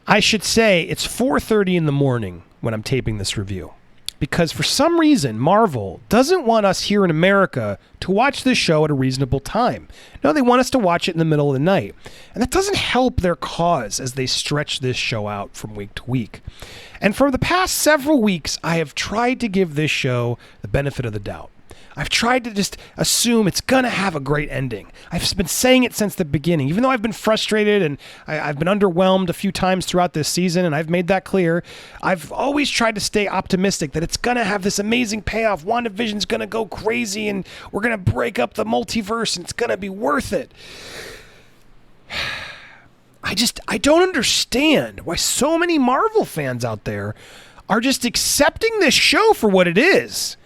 I should say it's 4:30 in the morning when I'm taping this review, because for some reason Marvel doesn't want us here in America to watch this show at a reasonable time. No, they want us to watch it in the middle of the night. And that doesn't help their cause as they stretch this show out from week to week. And for the past several weeks, I have tried to give this show the benefit of the doubt. I've tried to just assume it's going to have a great ending. I've been saying it since the beginning, even though I've been frustrated and I've been underwhelmed a few times throughout this season, and I've made that clear. I've always tried to stay optimistic that it's going to have this amazing payoff. WandaVision's going to go crazy, and we're going to break up the multiverse, and it's going to be worth it. I don't understand why so many Marvel fans out there are just accepting this show for what it is,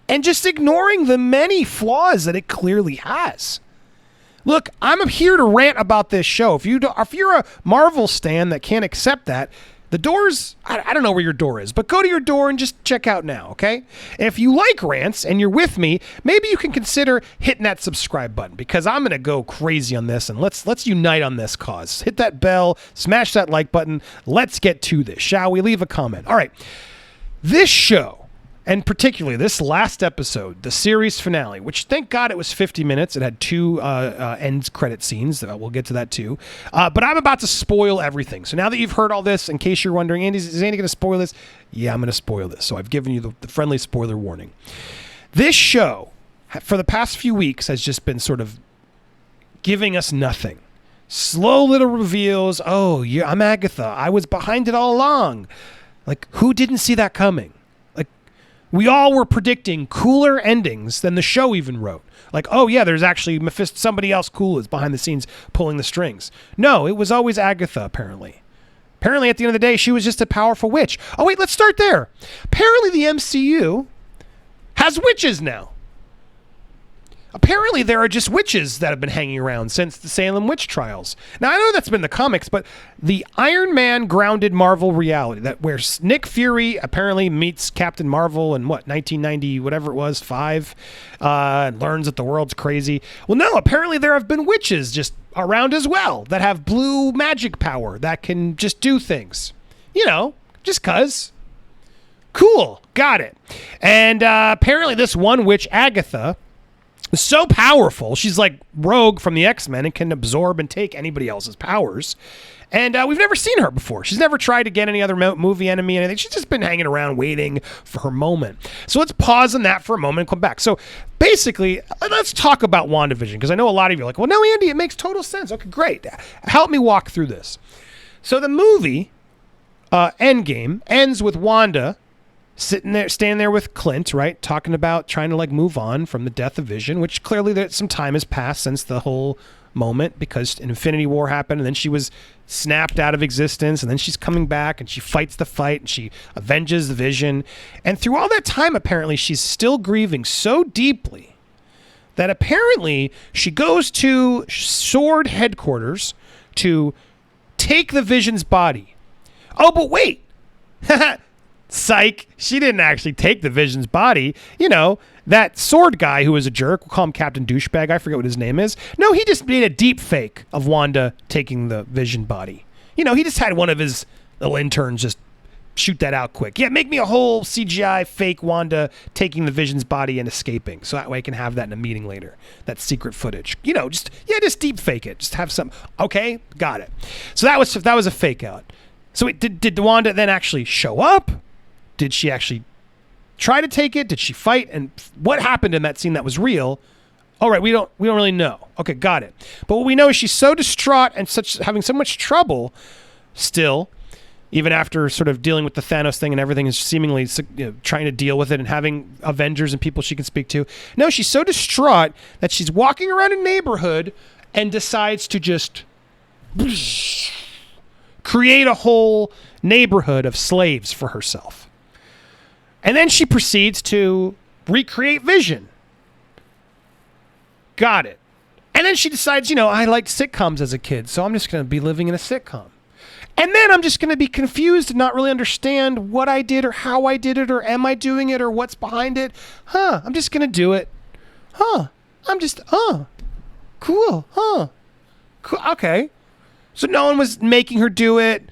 and just ignoring the many flaws that it clearly has. Look, I'm here to rant about this show. If you're a Marvel stan that can't accept that, the door's, I don't know where your door is, but go to your door and just check out now, okay? And if you like rants and you're with me, maybe you can consider hitting that subscribe button, because I'm going to go crazy on this, and let's unite on this cause. Hit that bell, smash that like button. Let's get to this, shall we? Leave a comment. All right. This show, and particularly this last episode, the series finale, which thank God it was 50 minutes. It had two end credit scenes. We'll get to that too. But I'm about to spoil everything. So now that you've heard all this, in case you're wondering, Andy, is Andy going to spoil this? Yeah, I'm going to spoil this. So I've given you the friendly spoiler warning. This show, for the past few weeks, has just been sort of giving us nothing. Slow little reveals. Oh, yeah, I'm Agatha. I was behind it all along. Like, who didn't see that coming? We all were predicting cooler endings than the show even wrote. Like, oh yeah, there's actually somebody else cool is behind the scenes pulling the strings. No, it was always Agatha, apparently. Apparently, at the end of the day, she was just a powerful witch. Oh wait, let's start there. Apparently, the MCU has witches now. Apparently, there are just witches that have been hanging around since the Salem witch trials. Now, I know that's been the comics, but the Iron Man grounded Marvel reality, that where Nick Fury apparently meets Captain Marvel in 1990, whatever it was, 5, and learns that the world's crazy. Well, no, apparently there have been witches just around as well that have blue magic power that can just do things. You know, just 'cause. Cool, got it. And apparently this one witch, Agatha, so powerful, she's like Rogue from the X-Men and can absorb and take anybody else's powers. And we've never seen her before. She's never tried to get any other movie enemy or anything. She's just been hanging around waiting for her moment. So let's pause on that for a moment and come back. So basically, let's talk about WandaVision, because I know a lot of you are like, well, no, Andy, it makes total sense. Okay, great. Help me walk through this. So the movie, Endgame, ends with Wanda standing there with Clint, right? Talking about trying to move on from the death of Vision, which clearly some time has passed since the whole moment, because Infinity War happened and then she was snapped out of existence, and then she's coming back and she fights the fight and she avenges the Vision. And through all that time, apparently she's still grieving so deeply that apparently she goes to Sword headquarters to take the Vision's body. Oh, but wait. Psych, she didn't actually take the Vision's body. You know, that Sword guy who was a jerk, we'll call him Captain Douchebag, I forget what his name is. No, he just made a deep fake of Wanda taking the Vision body. You know, he just had one of his little interns just shoot that out quick. Yeah, make me a whole CGI fake Wanda taking the Vision's body and escaping, so that way I can have that in a meeting later. That secret footage. You know, just deep fake it. Just have some. Okay, got it. So that was a fake out. So did Wanda then actually show up? Did she actually try to take it? Did she fight? And what happened in that scene that was real? All right, we don't really know. Okay, got it. But what we know is she's so distraught and having so much trouble still, even after sort of dealing with the Thanos thing and everything, is seemingly trying to deal with it and having Avengers and people she can speak to. No, she's so distraught that she's walking around a neighborhood and decides to just create a whole neighborhood of slaves for herself. And then she proceeds to recreate Vision. Got it. And then she decides, I liked sitcoms as a kid, so I'm just going to be living in a sitcom. And then I'm just going to be confused and not really understand what I did or how I did it, or am I doing it, or what's behind it. I'm just going to do it. Cool. Cool. Okay. So no one was making her do it.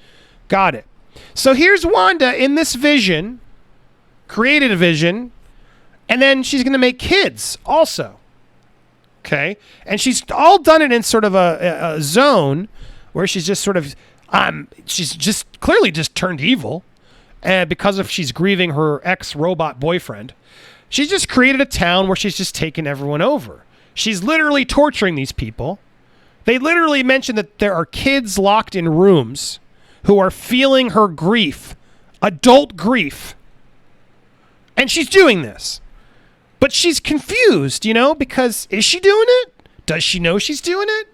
Got it. So here's Wanda in this vision, created a vision, and then she's going to make kids also. Okay? And she's all done it in sort of a zone where she's just sort of, she's just clearly just turned evil. And because of she's grieving her ex-robot boyfriend. She's just created a town where she's just taken everyone over. She's literally torturing these people. They literally mention that there are kids locked in rooms who are feeling her grief, adult grief. And she's doing this. But she's confused, because is she doing it? Does she know she's doing it?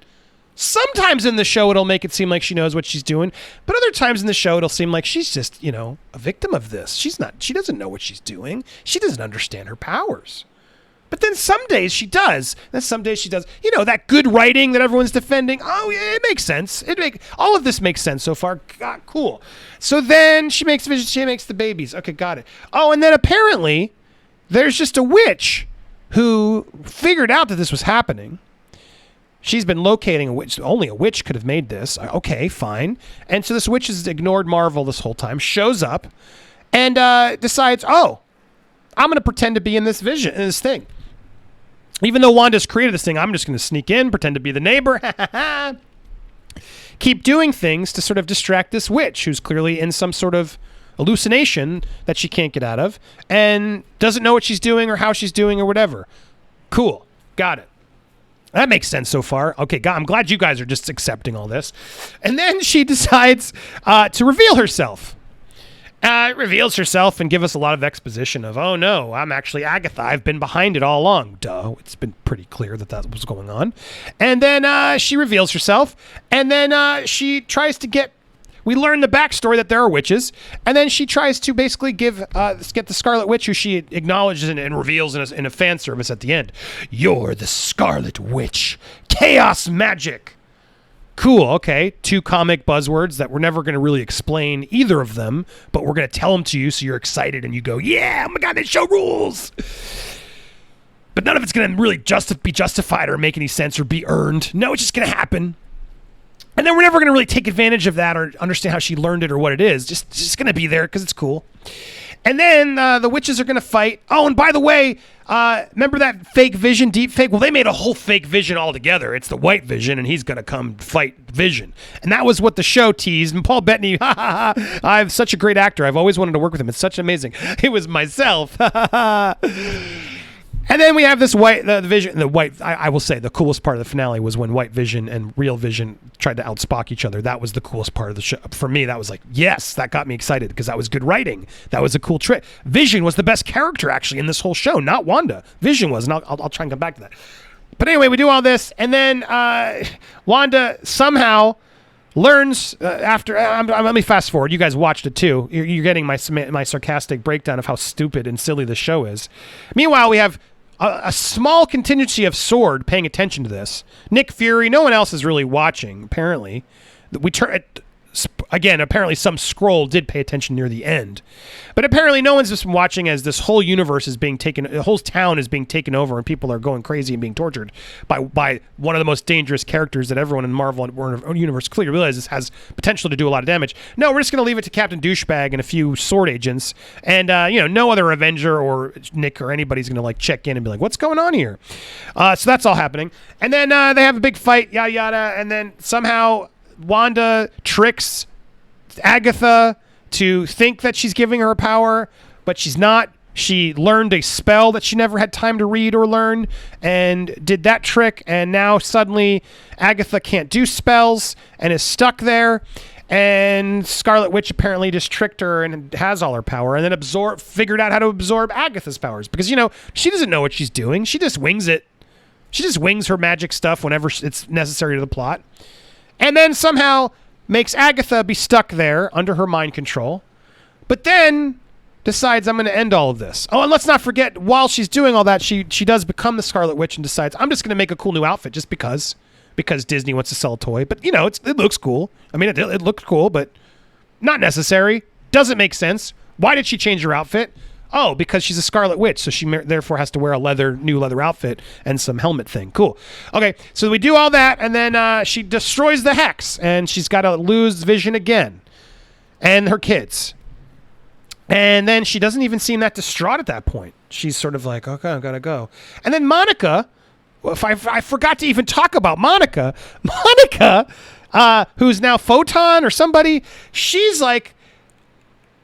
Sometimes in the show it'll make it seem like she knows what she's doing, but other times in the show it'll seem like she's just, a victim of this. She doesn't know what she's doing. She doesn't understand her powers. But then some days she does. Then some days she does. That good writing that everyone's defending. Oh, yeah, it makes sense. All of this makes sense so far. God, cool. So then she makes the babies. Okay, got it. Oh, and then apparently there's just a witch who figured out that this was happening. She's been locating a witch. Only a witch could have made this. Okay, fine. And so this witch has ignored Marvel this whole time, shows up, and decides, I'm going to pretend to be in this vision, in this thing. Even though Wanda's created this thing, I'm just going to sneak in, pretend to be the neighbor. Keep doing things to sort of distract this witch who's clearly in some sort of hallucination that she can't get out of and doesn't know what she's doing or how she's doing or whatever. Cool. Got it. That makes sense so far. Okay, I'm glad you guys are just accepting all this. And then she decides to reveal herself. Reveals herself and give us a lot of exposition of, oh no, I'm actually Agatha. I've been behind it all along. Duh. It's been pretty clear that was going on. And then she reveals herself. And then she tries to we learn the backstory that there are witches. And then she tries to basically get the Scarlet Witch, who she acknowledges and reveals in a fan service at the end. You're the Scarlet Witch. Chaos magic. Cool, okay. 2 comic buzzwords that we're never going to really explain either of them, but we're going to tell them to you so you're excited and you go, yeah, oh my God, this show rules. But none of it's going to really be justified or make any sense or be earned. No, it's just going to happen. And then we're never going to really take advantage of that or understand how she learned it or what it is. Just going to be there because it's cool. And then the witches are going to fight. Oh, and by the way, remember that fake Vision, deep fake? Well, they made a whole fake Vision altogether. It's the white Vision, and he's going to come fight Vision. And that was what the show teased. And Paul Bettany, I'm such a great actor. I've always wanted to work with him. It's such amazing. It was myself. And then we have this Vision. I will say the coolest part of the finale was when White Vision and Real Vision tried to outspock each other. That was the coolest part of the show. For me, that was like, yes, that got me excited because that was good writing. That was a cool trick. Vision was the best character actually in this whole show, not Wanda. Vision was, and I'll try and come back to that. But anyway, we do all this, and then Wanda somehow learns after. Let me fast forward. You guys watched it too. You're getting my sarcastic breakdown of how stupid and silly the show is. Meanwhile, we have a small contingency of S.W.O.R.D. paying attention to this. Nick Fury, no one else is really watching, apparently. Apparently some scroll did pay attention near the end. But apparently no one's just watching as this whole universe is being taken, the whole town is being taken over and people are going crazy and being tortured by one of the most dangerous characters that everyone in Marvel and universe clearly realizes has potential to do a lot of damage. No, we're just going to leave it to Captain Douchebag and a few S.W.O.R.D. agents. And, no other Avenger or Nick or anybody's going to check in and be like, what's going on here? So that's all happening. And then they have a big fight, yada, yada. And then somehow Wanda tricks Agatha to think that she's giving her power, but she's not. She learned a spell that she never had time to read or learn and did that trick, and now suddenly Agatha can't do spells and is stuck there, and Scarlet Witch apparently just tricked her and has all her power and then figured out how to absorb Agatha's powers because, she doesn't know what she's doing. She just wings it. She just wings her magic stuff whenever it's necessary to the plot. And then somehow makes Agatha be stuck there under her mind control, but then decides I'm going to end all of this. Oh, and let's not forget, while she's doing all that, she does become the Scarlet Witch and decides, I'm just going to make a cool new outfit just because Disney wants to sell a toy. But, it looks cool. I mean, it looked cool, but not necessary. Doesn't make sense. Why did she change her outfit? Oh, because she's a Scarlet Witch, so she therefore has to wear a new leather outfit and some helmet thing. Cool. Okay, so we do all that, and then she destroys the Hex, and she's got to lose Vision again. and her kids. And then she doesn't even seem that distraught at that point. She's sort of like, okay, I gotta go. And then Monica, if I forgot to even talk about Monica, who's now Photon or somebody, she's like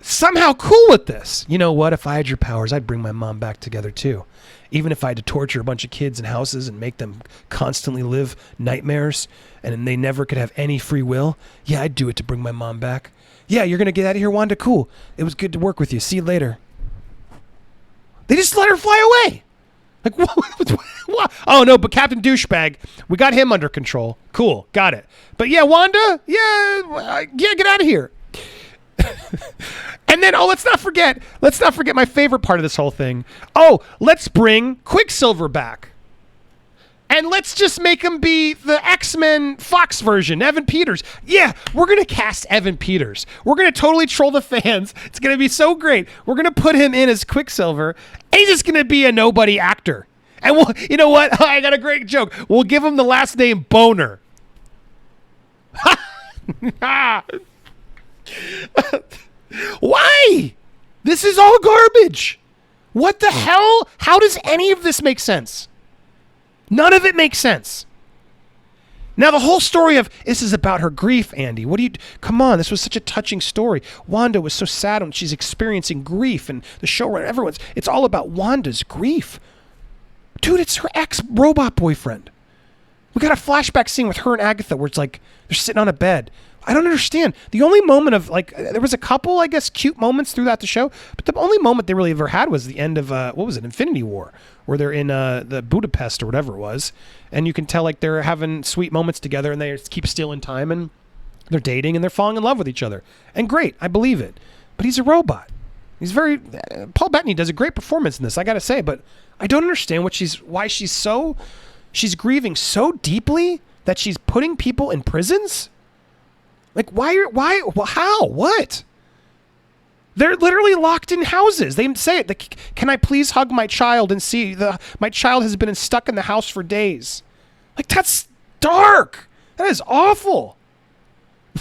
somehow cool with this. You know what? If I had your powers, I'd bring my mom back together too. Even if I had to torture a bunch of kids in houses and make them constantly live nightmares and they never could have any free will, yeah, I'd do it to bring my mom back. Yeah, you're going to get out of here, Wanda? Cool. It was good to work with you. See you later. They just let her fly away. Like, what? Oh, no, but Captain Douchebag, we got him under control. Cool, got it. But yeah, Wanda, yeah, get out of here. And then, let's not forget my favorite part of this whole thing. Oh, let's bring Quicksilver back. And let's just make him be the X-Men Fox version, Evan Peters. Yeah, we're going to cast Evan Peters. We're going to totally troll the fans. It's going to be so great. We're going to put him in as Quicksilver, and he's just going to be a nobody actor. And you know what? I got a great joke. We'll give him the last name Boner. Why? This is all garbage. What the hell? How does any of this make sense? None of it makes sense. Now, the whole story of this is about her grief, Andy. Come on, this was such a touching story. Wanda was so sad when she's experiencing grief, and the showrunner, it's all about Wanda's grief. Dude, it's her ex-robot boyfriend. We got a flashback scene with her and Agatha where it's like they're sitting on a bed. I don't understand. The only moment of, there was a couple, I guess, cute moments throughout the show, but the only moment they really ever had was the end of, Infinity War, where they're in the Budapest or whatever it was, and you can tell, they're having sweet moments together, and they keep stealing time, and they're dating, and they're falling in love with each other. And great, I believe it. But he's a robot. Paul Bettany does a great performance in this, I gotta say, but I don't understand why she's grieving so deeply that she's putting people in prisons? How? What? They're literally locked in houses. They say it. Can I please hug my child and see my child has been stuck in the house for days? That's dark. That is awful.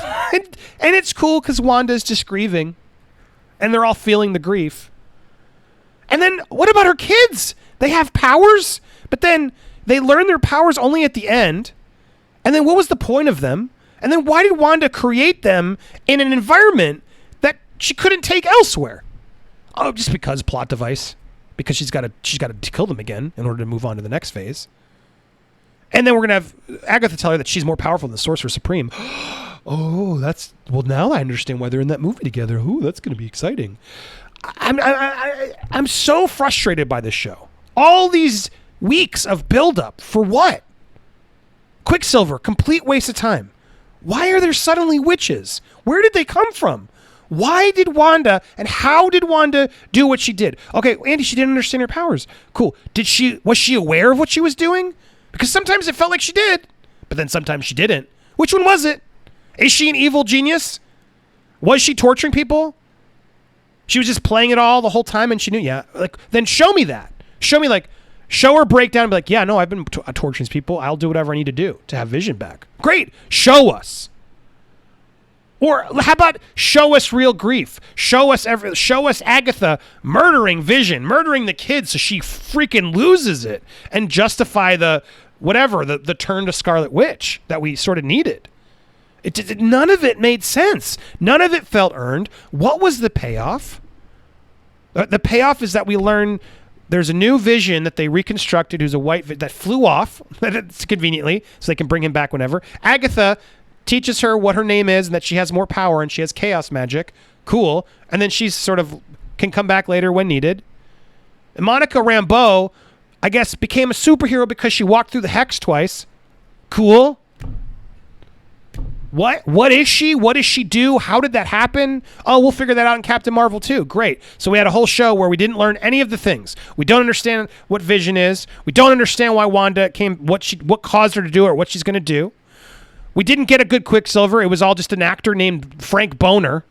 and it's cool because Wanda's just grieving and they're all feeling the grief. And then what about her kids? They have powers, but then they learn their powers only at the end. And then what was the point of them? And then why did Wanda create them in an environment that she couldn't take elsewhere? Oh, just because plot device. Because she's got to kill them again in order to move on to the next phase. And then we're going to have Agatha tell her that she's more powerful than the Sorcerer Supreme. Oh, now I understand why they're in that movie together. Ooh, that's going to be exciting. I'm so frustrated by this show. All these weeks of buildup for what? Quicksilver, complete waste of time. Why are there suddenly witches? Where did they come from? Why did Wanda and how did Wanda do what she did? Okay, Andy, she didn't understand her powers. Cool. Was she aware of what she was doing? Because sometimes it felt like she did, but then sometimes she didn't. Which one was it? Is she an evil genius? Was she torturing people? She was just playing it all the whole time and she knew, yeah. Then show me that. Show her breakdown and be like, yeah, no, I've been torturing these people. I'll do whatever I need to do to have Vision back. Great. Show us. Or how about show us real grief? Show us Agatha murdering Vision, murdering the kid so she freaking loses it and justify the turn to Scarlet Witch that we sort of needed. None of it made sense. None of it felt earned. What was the payoff? The payoff is that we learn there's a new Vision that they reconstructed who's a white that flew off conveniently so they can bring him back whenever. Agatha teaches her what her name is and that she has more power and she has chaos magic. Cool. And then she's sort of can come back later when needed. And Monica Rambeau, I guess, became a superhero because she walked through the hex twice. Cool. What is she? What does she do? How did that happen? Oh, we'll figure that out in Captain Marvel too. Great. So we had a whole show where we didn't learn any of the things. We don't understand what Vision is. We don't understand why Wanda came, what caused her to do it or what she's going to do. We didn't get a good Quicksilver. It was all just an actor named Frank Boner.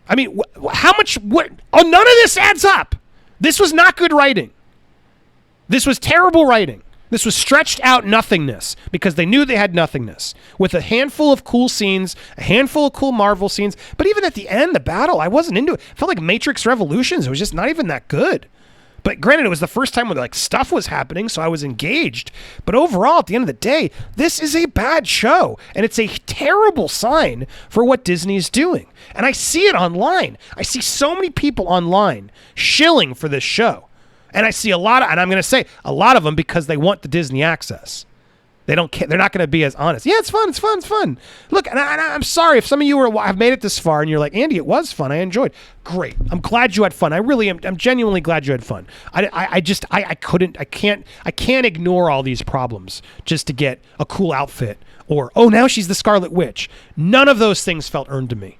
I mean, how much? None of this adds up. This was not good writing. This was terrible writing. This was stretched out nothingness because they knew they had nothingness with a handful of cool scenes, a handful of cool Marvel scenes. But even at the end, the battle, I wasn't into it. It felt like Matrix Revolutions. It was just not even that good. But granted, it was the first time when like stuff was happening, so I was engaged. But overall, at the end of the day, this is a bad show. And it's a terrible sign for what Disney is doing. And I see it online. I see so many people online shilling for this show. And I see a lot of, and I'm going to say a lot of them because they want the Disney access. They don't care. They're not going to be as honest. Yeah, it's fun. It's fun. It's fun. Look, and I'm sorry if some of you have made it this far and you're like, Andy, it was fun. I enjoyed. Great. I'm glad you had fun. I really am. I'm genuinely glad you had fun. I can't ignore all these problems just to get a cool outfit or, oh, now she's the Scarlet Witch. None of those things felt earned to me.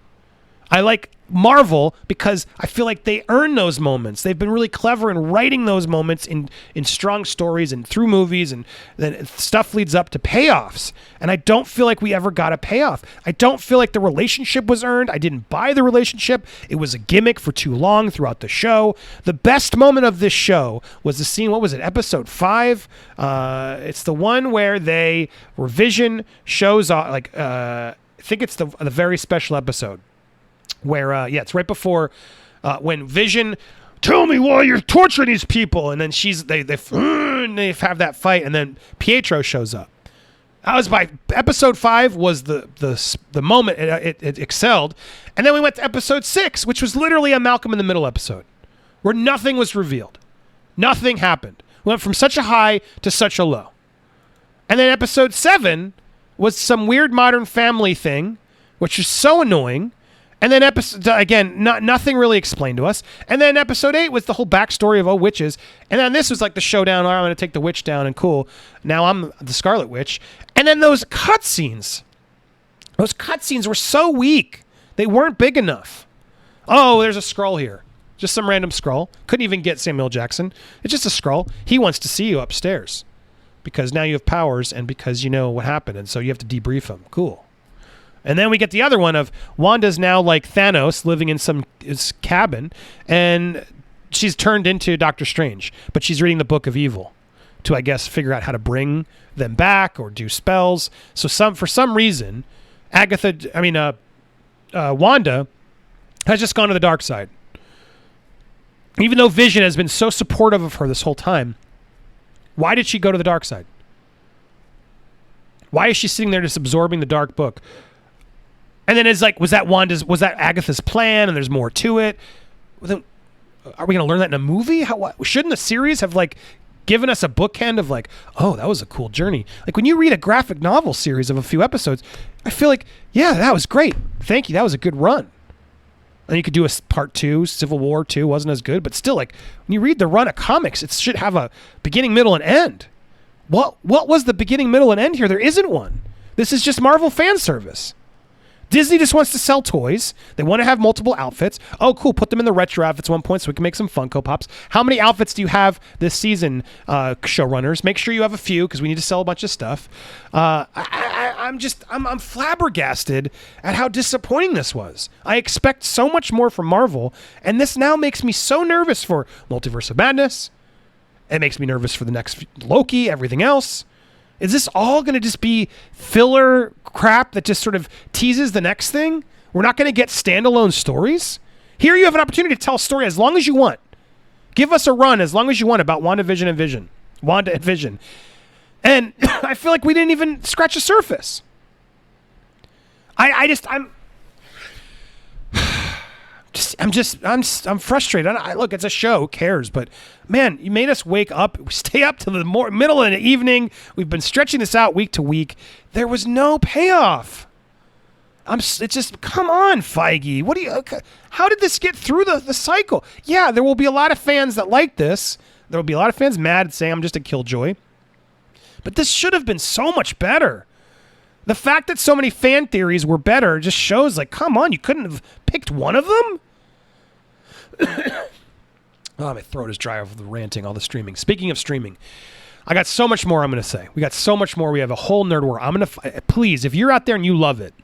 I like Marvel because I feel like they earn those moments. They've been really clever in writing those moments in strong stories and through movies, and then stuff leads up to payoffs. And I don't feel like we ever got a payoff. I don't feel like the relationship was earned. I didn't buy the relationship. It was a gimmick for too long throughout the show. The best moment of this show was the scene, what was it, episode 5? It's the one where Vision shows off, I think it's the very special episode. Where, it's right before when Vision, tell me why you're torturing these people. And then they have that fight, and then Pietro shows up. That was by episode 5 was the moment it excelled. And then we went to episode 6, which was literally a Malcolm in the Middle episode where nothing was revealed. Nothing happened. We went from such a high to such a low. And then episode 7 was some weird Modern Family thing, which is so annoying. And then nothing really explained to us. And then episode 8 was the whole backstory of witches. And then this was like the showdown. I'm going to take the witch down, and cool. Now I'm the Scarlet Witch. And then those cutscenes were so weak. They weren't big enough. Oh, there's a Skrull here. Just some random Skrull. Couldn't even get Samuel Jackson. It's just a Skrull. He wants to see you upstairs because now you have powers and because you know what happened. And so you have to debrief him. Cool. And then we get the other one of Wanda's now like Thanos living in some cabin, and she's turned into Doctor Strange, but she's reading the Book of Evil to, I guess, figure out how to bring them back or do spells. So for some reason, Wanda has just gone to the dark side. Even though Vision has been so supportive of her this whole time, why did she go to the dark side? Why is she sitting there just absorbing the dark book? And then it's like, was that Agatha's plan and there's more to it? Well, then, are we going to learn that in a movie? Shouldn't the series have like given us a bookend of like, oh, that was a cool journey? Like when you read a graphic novel series of a few episodes, I feel like, yeah, that was great. Thank you. That was a good run. And you could do a part 2, Civil War 2 wasn't as good, but still, like when you read the run of comics, it should have a beginning, middle, and end. What was the beginning, middle, and end here? There isn't one. This is just Marvel fan service. Disney just wants to sell toys. They want to have multiple outfits. Oh, cool. Put them in the retro outfits at one point so we can make some Funko Pops. How many outfits do you have this season, showrunners? Make sure you have a few because we need to sell a bunch of stuff. I'm flabbergasted at how disappointing this was. I expect so much more from Marvel, and this now makes me so nervous for Multiverse of Madness. It makes me nervous for the next Loki, everything else. Is this all going to just be filler crap that just sort of teases the next thing? We're not going to get standalone stories? Here you have an opportunity to tell a story as long as you want. Give us a run as long as you want about WandaVision and Vision. Wanda and Vision. And I feel like we didn't even scratch the surface. I'm frustrated. Look, it's a show. Who cares? But man, you made us wake up. We stay up till the middle of the evening. We've been stretching this out week to week. There was no payoff. It's just, come on, Feige. How did this get through the cycle? Yeah, there will be a lot of fans that like this. There will be a lot of fans mad and saying I'm just a killjoy. But this should have been so much better. The fact that so many fan theories were better just shows, like, come on, you couldn't have picked one of them? Oh, my throat is dry over the ranting, all the streaming. Speaking of streaming, I got so much more I'm going to say. We got so much more. We have a whole nerd war. Please, if you're out there and you love it,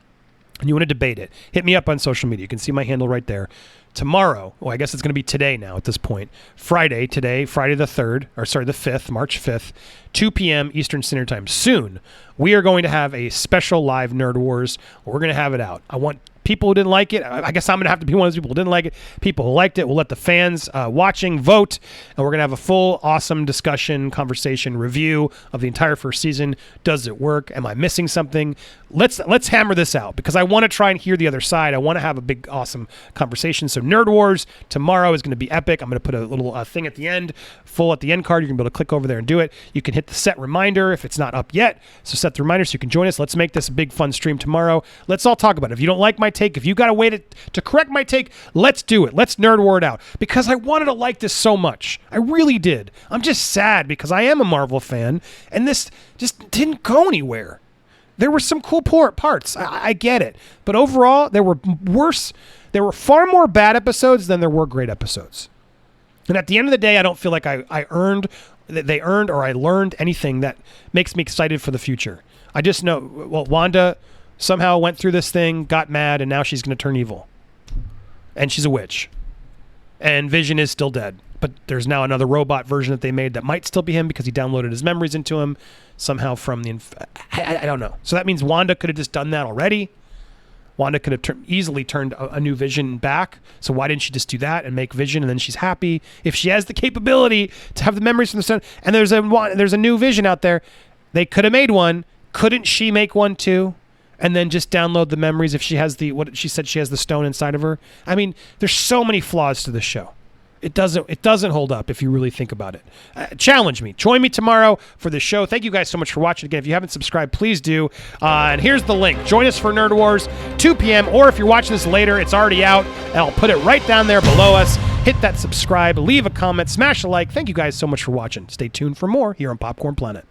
and you want to debate it, hit me up on social media. You can see my handle right there. tomorrow, well, I guess it's going to be today now at this point, Friday the 3rd, or sorry, the 5th, March 5th, 2 p.m. Eastern Standard Time. Soon, we are going to have a special live Nerd Wars. We're going to have it out. I want people who didn't like it. I guess I'm going to have to be one of those people who didn't like it. People who liked it, we'll let the fans watching vote, and we're going to have a full, awesome discussion, conversation, review of the entire first season. Does it work? Am I missing something? Let's hammer this out, because I want to try and hear the other side. I want to have a big, awesome conversation. So Nerd Wars tomorrow is going to be epic. I'm going to put a little thing at the end, full at the end card. You're going to be able to click over there and do it. You can hit the set reminder if it's not up yet. So set the reminder so you can join us. Let's make this a big, fun stream tomorrow. Let's all talk about it. If you don't like my take, if you got a way to correct my take, let's do it. Let's nerd war it out, because I wanted to like this so much. I really did. I'm just sad because I am a Marvel fan, and this just didn't go anywhere. There were some cool parts. I get it. But overall, there were far more bad episodes than there were great episodes. And at the end of the day, I don't feel like they earned or I learned anything that makes me excited for the future. I just know, well, Wanda somehow went through this thing, got mad, and now she's going to turn evil. And she's a witch. And Vision is still dead. But there's now another robot version that they made that might still be him because he downloaded his memories into him somehow from the... I don't know. So that means Wanda could have just done that already. Wanda could have easily turned a new Vision back. So why didn't she just do that and make Vision, and then she's happy? If she has the capability to have the memories from the sun, and there's a new Vision out there, they could have made one. Couldn't she make one too? And then just download the memories if she has what she said she has the stone inside of her. I mean, there's so many flaws to this show. It doesn't hold up if you really think about it. Challenge me. Join me tomorrow for the show. Thank you guys so much for watching. Again, if you haven't subscribed, please do. And here's the link. Join us for Nerd Wars, 2 p.m. Or if you're watching this later, it's already out. And I'll put it right down there below us. Hit that subscribe. Leave a comment. Smash a like. Thank you guys so much for watching. Stay tuned for more here on Popcorn Planet.